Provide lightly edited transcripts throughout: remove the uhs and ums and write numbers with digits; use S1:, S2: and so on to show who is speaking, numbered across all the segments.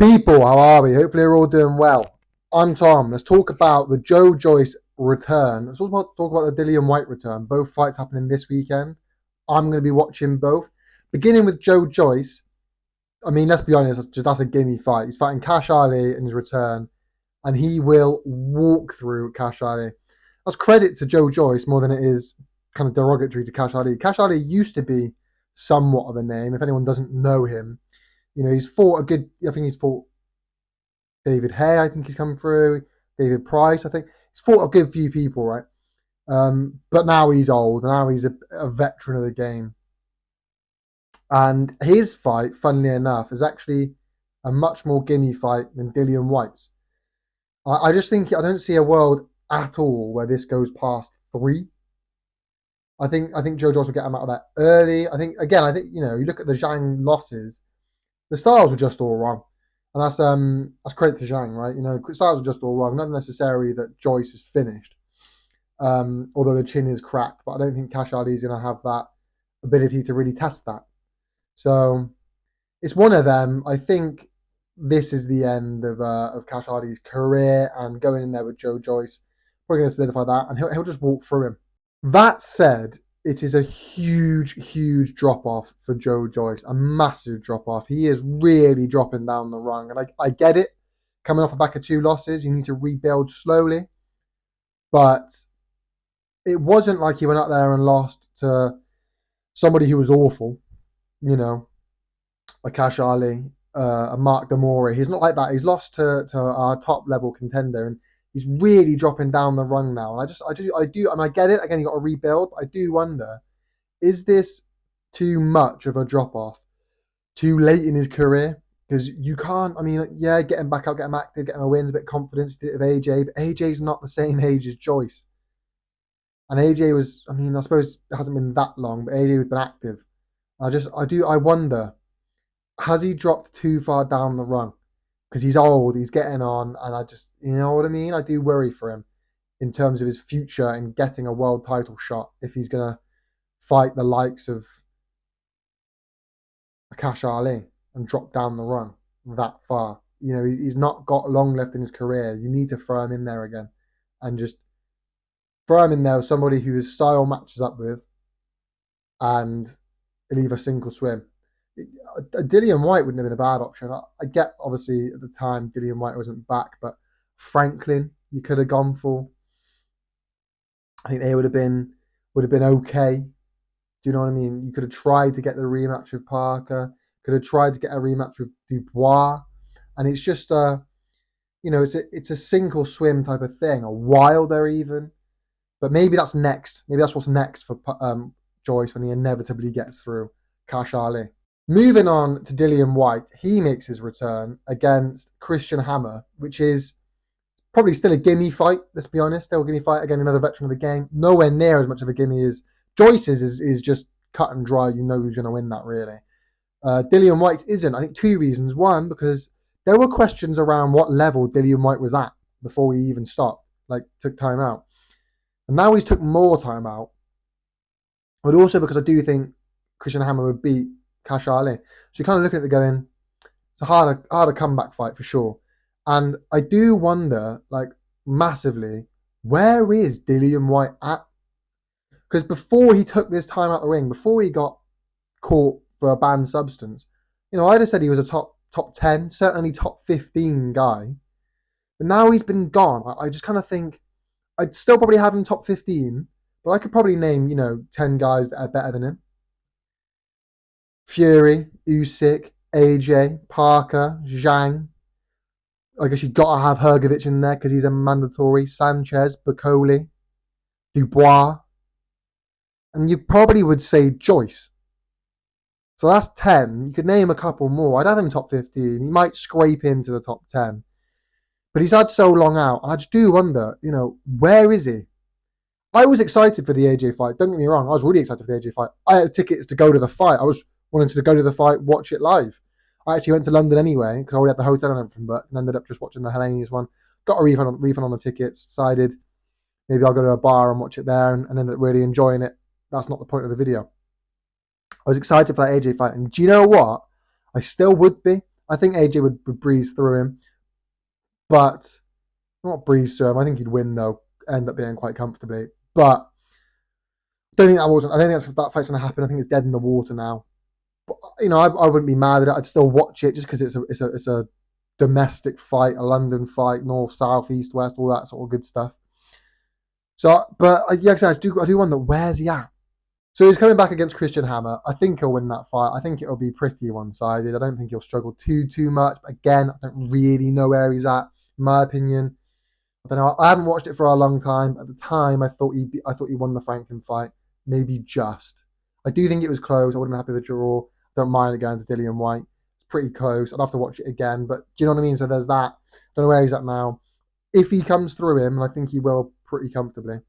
S1: People, how are we? Hopefully you're all doing well. I'm Tom. Let's talk about the Joyce return. Let's talk about the Dillian Whyte return. Both fights happening this weekend. I'm going to be watching both. Beginning with Joyce. I mean, let's be honest, that's a gimme fight. He's fighting Kash Ali in his return, and he will walk through Kash Ali. That's credit to Joyce more than it is kind of derogatory to Kash Ali. Kash Ali used to be somewhat of a name. If anyone doesn't know him, he's fought a good. I think he's fought David Hay. I think he's come through. David Price. I think he's fought a good few people, right? But now he's old, and now he's a veteran of the game. And his fight, funnily enough, is actually a much more gimme fight than Dillian Whyte's. I just think I don't see a world at all where this goes past 3. I think Joyce will get him out of that early. I think you look at the Zhang losses, the styles were just all wrong, and that's credit to Zhang, right? Styles were just all wrong. Not necessarily that Joyce is finished, although the chin is cracked. But I don't think Kash Ali is going to have that ability to really test that. So it's one of them. I think this is the end of Kash Ali's career, and going in there with Joyce, probably going to solidify that, and he'll just walk through him. That said, it is a huge drop-off for Joyce, a massive drop-off. He is really dropping down the rung, and I get it. Coming off the back of 2 losses, you need to rebuild slowly. But it wasn't like he went out there and lost to somebody who was awful, a Kash Ali, a Mark Damore. He's not like that. He's lost to our top-level contender, and he's really dropping down the rung now. And I get it. Again, you got to rebuild. But I do wonder, is this too much of a drop-off too late in his career? Because you can't, get him back out, get him active, get him a win, a bit of confidence, a bit of AJ. But AJ's not the same age as Joyce. And AJ was, I suppose it hasn't been that long, but AJ has been active. I wonder, has he dropped too far down the rung? Because he's old, he's getting on, and you know what I mean? I do worry for him in terms of his future and getting a world title shot if he's going to fight the likes of Kash Ali and drop down the rung that far. He's not got long left in his career. You need to throw him in there again and just throw him in there with somebody who his style matches up with, and leave a single swim. Dillian Whyte wouldn't have been a bad option. I get, obviously, at the time Dillian Whyte wasn't back, but Franklin you could have gone for. I think they would have been okay. Do you know what I mean? You could have tried to get the rematch with Parker. Could have tried to get a rematch with Dubois, and it's just it's a single swim type of thing. A Wilder even, but maybe that's next. Maybe that's what's next for Joyce when he inevitably gets through Kash Ali. Moving on to Dillian Whyte, he makes his return against Christian Hammer, which is probably still a gimme fight, let's be honest. Still a gimme fight, again, another veteran of the game. Nowhere near as much of a gimme as Joyce's is just cut and dry. You know who's going to win that, really. Dillian Whyte's isn't. I think 2 reasons. One, because there were questions around what level Dillian Whyte was at before he even stopped, took time out. And now he's took more time out. But also because I do think Christian Hammer would beat Kash Ali. So you're kind of looking at it going, it's a harder comeback fight for sure. And I do wonder, massively, where is Dillian Whyte at? Because before he took this time out the ring, before he got caught for a banned substance, I'd have said he was a top 10, certainly top 15 guy. But now he's been gone. I just kind of think I'd still probably have him top 15, but I could probably name, 10 guys that are better than him. Fury, Usyk, AJ, Parker, Zhang. I guess you've got to have Hrgovic in there because he's a mandatory. Sanchez, Bacoli, Dubois. And you probably would say Joyce. So that's 10. You could name a couple more. I'd have him top 15. He might scrape into the top 10. But he's had so long out. And I just do wonder, where is he? I was excited for the AJ fight. Don't get me wrong. I was really excited for the AJ fight. I had tickets to go to the fight. I was wanting to go to the fight, watch it live. I actually went to London anyway because I already had the hotel and everything, but ended up just watching the Hellenius one. Got a refund on the tickets. Decided maybe I'll go to a bar and watch it there, and ended up really enjoying it. That's not the point of the video. I was excited for that AJ fight, and do you know what? I still would be. I think AJ would breeze through him, but not breeze through him. I think he'd win though, end up being quite comfortably. But don't think that wasn't. I don't think that fight's going to happen. I think it's dead in the water now. But I wouldn't be mad at it. I'd still watch it just because it's a domestic fight, a London fight, north, south, east, west, all that sort of good stuff. So, but yeah, I do wonder where's he at. So he's coming back against Christian Hammer. I think he'll win that fight. I think it'll be pretty one-sided. I don't think he'll struggle too much. But again, I don't really know where he's at. In my opinion, I don't know. I haven't watched it for a long time. At the time, I thought he won the Franklin fight. Maybe just. I do think it was close. I wouldn't be happy with the draw. Don't mind it going to Dillian Whyte. It's pretty close. I'd have to watch it again. But do you know what I mean? So there's that. Don't know where he's at now. If he comes through him, and I think he will pretty comfortably,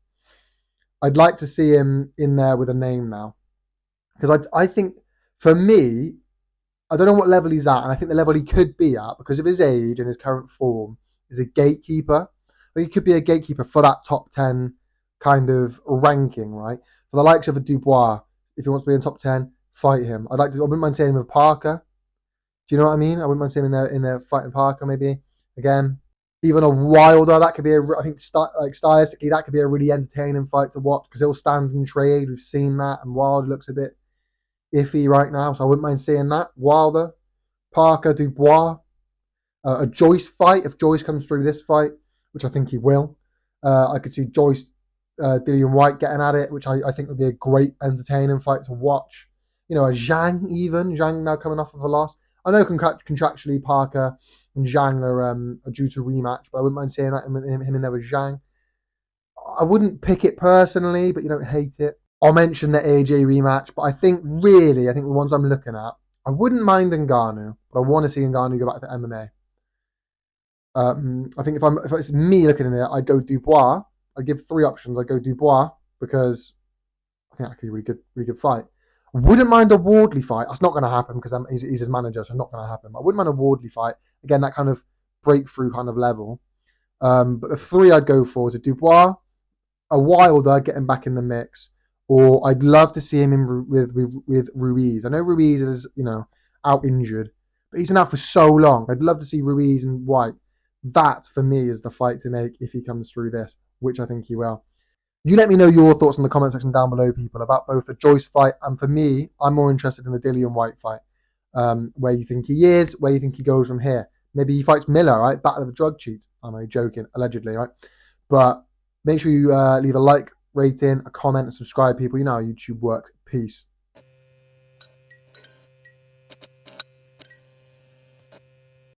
S1: I'd like to see him in there with a name now. Because I think, for me, I don't know what level he's at, and I think the level he could be at, because of his age and his current form, is a gatekeeper. He could be a gatekeeper for that top 10 kind of ranking, right? For the likes of a Dubois, if he wants to be in top 10, fight him. I wouldn't mind seeing him with Parker. Do you know what I mean? I wouldn't mind seeing him in there fighting Parker, maybe. Again, even a Wilder, that could be I think stylistically, that could be a really entertaining fight to watch because he'll stand and trade. We've seen that, and Wilder looks a bit iffy right now, so I wouldn't mind seeing that. Wilder, Parker, Dubois, a Joyce fight if Joyce comes through this fight, which I think he will. I could see Joyce, Dillian Whyte getting at it, which I think would be a great entertaining fight to watch. A Zhang now coming off of a loss. I know contractually Parker and Zhang are due to rematch, but I wouldn't mind seeing that him in there with Zhang. I wouldn't pick it personally, but you don't hate it. I'll mention the AJ rematch, but I think the ones I'm looking at, I wouldn't mind Ngannou, but I want to see Ngannou go back to MMA. I think if it's me looking at it, I'd go Dubois. I'd give 3 options. I'd go Dubois because I think that could be a really good fight. I wouldn't mind a Wardley fight. That's not going to happen because he's his manager, so it's not going to happen. I wouldn't mind a Wardley fight. Again, that kind of breakthrough kind of level. But the 3 I'd go for is a Dubois, a Wilder getting back in the mix, or I'd love to see him with Ruiz. I know Ruiz is out injured, but he's been out for so long. I'd love to see Ruiz and Whyte. That for me is the fight to make if he comes through this, which I think he will. You let me know your thoughts in the comment section down below, people, about both the Joyce fight and for me, I'm more interested in the Dillian Whyte fight. Where you think he is, where you think he goes from here. Maybe he fights Miller, right? Battle of the drug cheat. I'm only joking, allegedly, right? But make sure you leave a like, rating, a comment, and subscribe, people. You know how YouTube works. Peace.